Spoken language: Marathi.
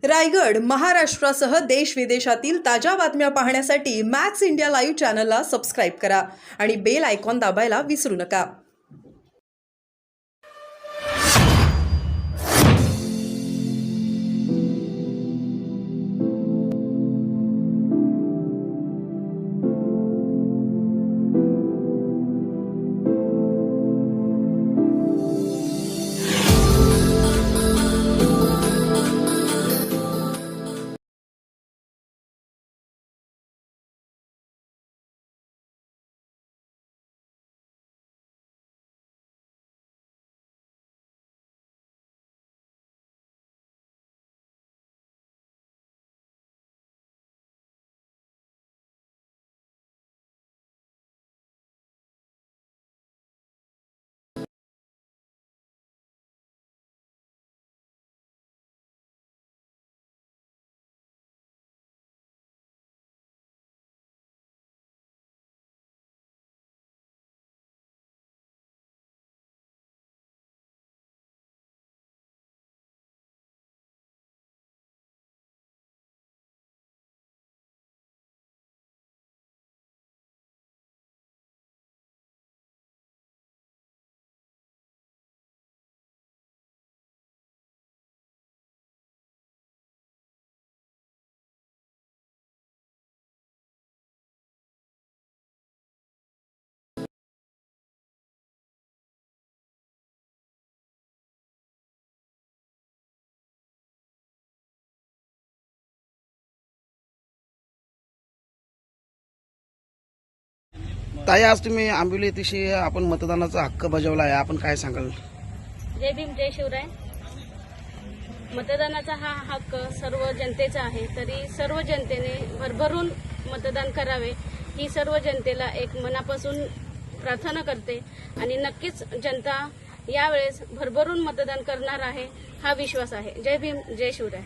रायगड, महाराष्ट्रासह देश विदेशातील ताज्या बातम्या पाहण्यासाठी मॅक्स इंडिया लाईव्ह चॅनलला सबस्क्राईब करा आणि बेल आयकॉन दाबायला विसरू नका. ताई, आज तुम्ही आंबिवली येथे आपण मतदानाचा हक्क बजावला आहे, आपण काय सांगाल? जय भीम, जय शिवराय. मतदानाचा हा हक्क सर्व जनतेचा आहे, तरी सर्व जनतेने भरभरून मतदान करावे ही सर्व जनतेला एक मनापासून प्रार्थना करते आणि नक्कीच जनता यावेळेस भरभरून मतदान करणार आहे हा विश्वास आहे. जय भीम, जय शिवराय.